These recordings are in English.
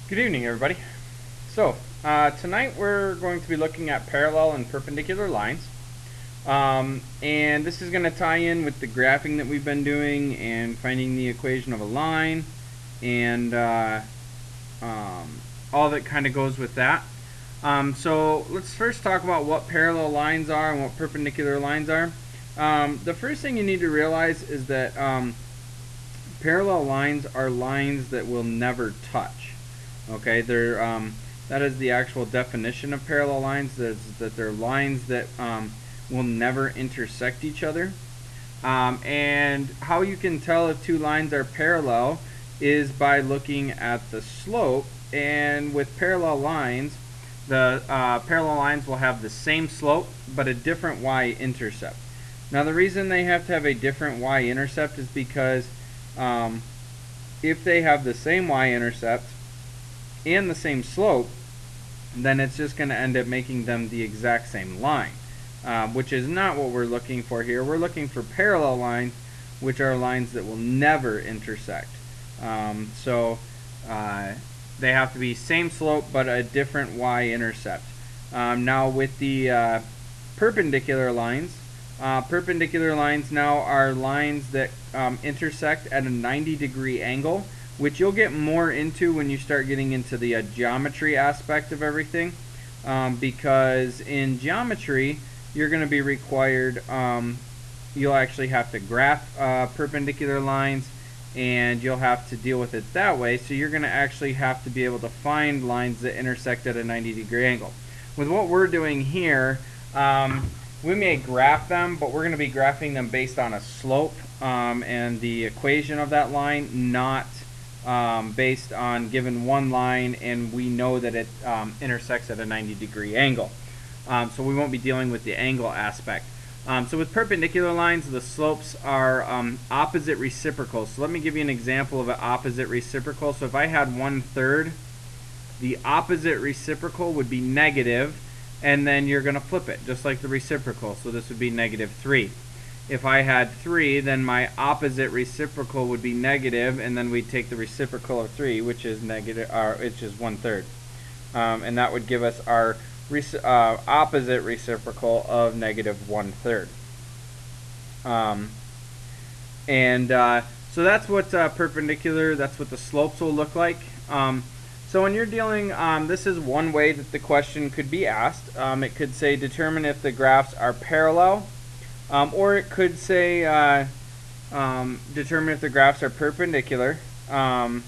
Good evening, everybody. So, tonight we're going to be looking at parallel and perpendicular lines. And this is going to tie in with the graphing that we've been doing and finding the equation of a line and all that kind of goes with that. So, let's first talk about what parallel lines are and what perpendicular lines are. The first thing you need to realize is that parallel lines are lines that will never touch. Okay, that is the actual definition of parallel lines. That they're lines that will never intersect each other. And how you can tell if two lines are parallel is by looking at the slope. And with parallel lines, the parallel lines will have the same slope but a different y-intercept. Now the reason they have to have a different y-intercept is because if they have the same y-intercept and the same slope, then it's just going to end up making them the exact same line, which is not what we're looking for here. We're looking for parallel lines, which are lines that will never intersect. So they have to be same slope but a different y-intercept. Now with the perpendicular lines now are lines that intersect at a 90-degree angle, which you'll get more into when you start getting into the geometry aspect of everything, because in geometry you're going to be required, you'll actually have to graph perpendicular lines, and you'll have to deal with it that way. So you're going to actually have to be able to find lines that intersect at a 90-degree angle. With what we're doing here, we may graph them, but we're going to be graphing them based on a slope and the equation of that line, not based on given one line and we know that it intersects at a 90-degree angle. So we won't be dealing with the angle aspect. So with perpendicular lines, the slopes are opposite reciprocals. So let me give you an example of an opposite reciprocal. So if I had 1/3, the opposite reciprocal would be negative, and then you're going to flip it just like the reciprocal. So this would be -3. If I had 3, then my opposite reciprocal would be negative, and then we'd take the reciprocal of 3, which is negative, which is 1/3, and that would give us our opposite reciprocal of -1/3. So that's what perpendicular. That's what the slopes will look like. So when you're dealing, this is one way that the question could be asked. It could say determine if the graphs are parallel. Or it could say determine if the graphs are perpendicular. And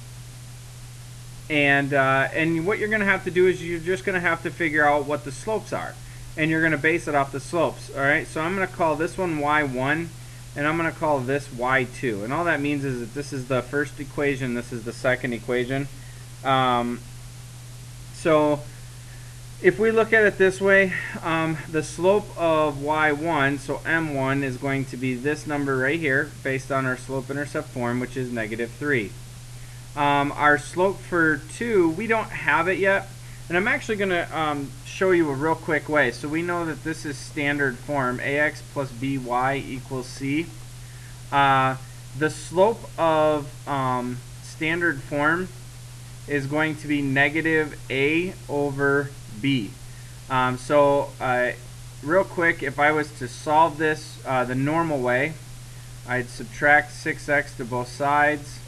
what you're going to have to do is you're just going to have to figure out what the slopes are. And you're going to base it off the slopes. Alright, so I'm going to call this one y1, and I'm going to call this y2. And all that means is that this is the first equation, this is the second equation. So if we look at it this way, the slope of y1, so m1, is going to be this number right here, based on our slope-intercept form, which is -3. Our slope for 2, we don't have it yet, and I'm actually going to show you a real quick way. So we know that this is standard form, ax plus by equals c. The slope of standard form is going to be -a over b. Real quick, if I was to solve this the normal way, I'd subtract 6x to both sides,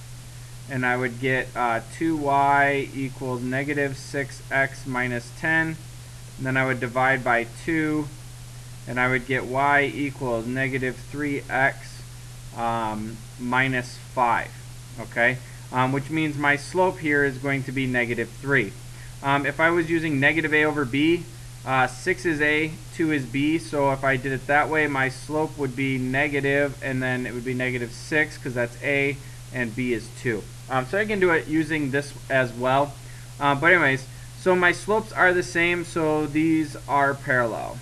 and I would get 2y equals -6x minus 10. And then I would divide by 2, and I would get y equals -3x minus 5. Okay, which means my slope here is going to be -3. If I was using -a over b, 6 is a, 2 is b, so if I did it that way, my slope would be negative, and then it would be -6 because that's a, and b is 2. So I can do it using this as well. But anyways, so my slopes are the same, so these are parallel.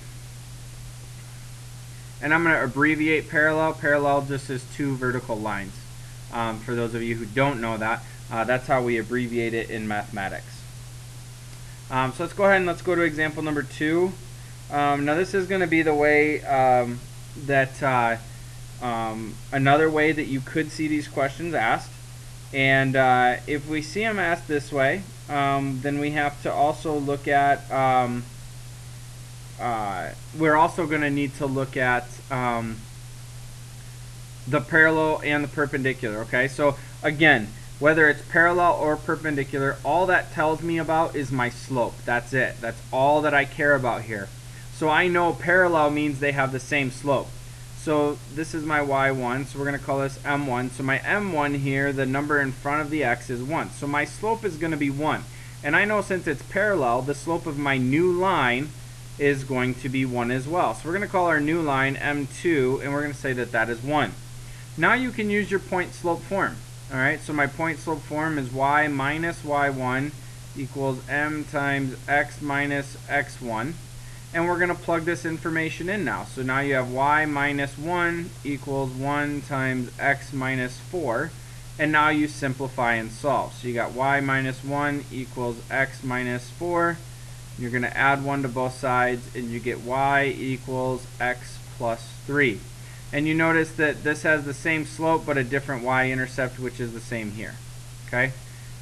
And I'm going to abbreviate parallel. Parallel just is two vertical lines. For those of you who don't know that, that's how we abbreviate it in mathematics. So let's go ahead and let's go to example number 2. Now this is going to be the way another way that you could see these questions asked. And if we see them asked this way, then we have to also look at, we're also going to need to look at the parallel and the perpendicular, okay? So again, whether it's parallel or perpendicular, all that tells me about is my slope. That's it. That's all that I care about here. So I know parallel means they have the same slope. So this is my y1, so we're going to call this m1. So my m1 here, the number in front of the x is 1. So my slope is going to be 1. And I know since it's parallel, the slope of my new line is going to be 1 as well. So we're going to call our new line m2, and we're going to say that that is 1. Now you can use your point slope form. Alright, so my point slope form is y minus y1 equals m times x minus x1. And we're going to plug this information in now. So now you have y minus 1 equals 1 times x minus 4. And now you simplify and solve. So you got y minus 1 equals x minus 4. You're going to add 1 to both sides, and you get y equals x plus 3. And you notice that this has the same slope but a different y-intercept, which is the same here. Okay?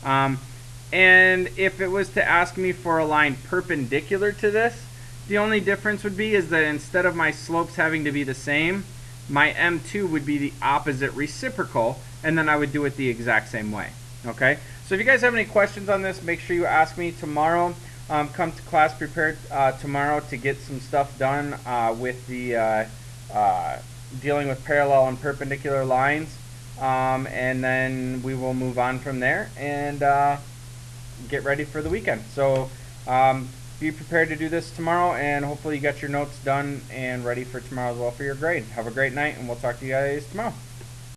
And if it was to ask me for a line perpendicular to this, the only difference would be is that instead of my slopes having to be the same, my m2 would be the opposite reciprocal, and then I would do it the exact same way. Okay? So if you guys have any questions on this, make sure you ask me tomorrow. Come to class prepared tomorrow to get some stuff done with the dealing with parallel and perpendicular lines, and then we will move on from there and get ready for the weekend. So be prepared to do this tomorrow, and hopefully you got your notes done and ready for tomorrow as well for your grade. Have a great night, and we'll talk to you guys tomorrow.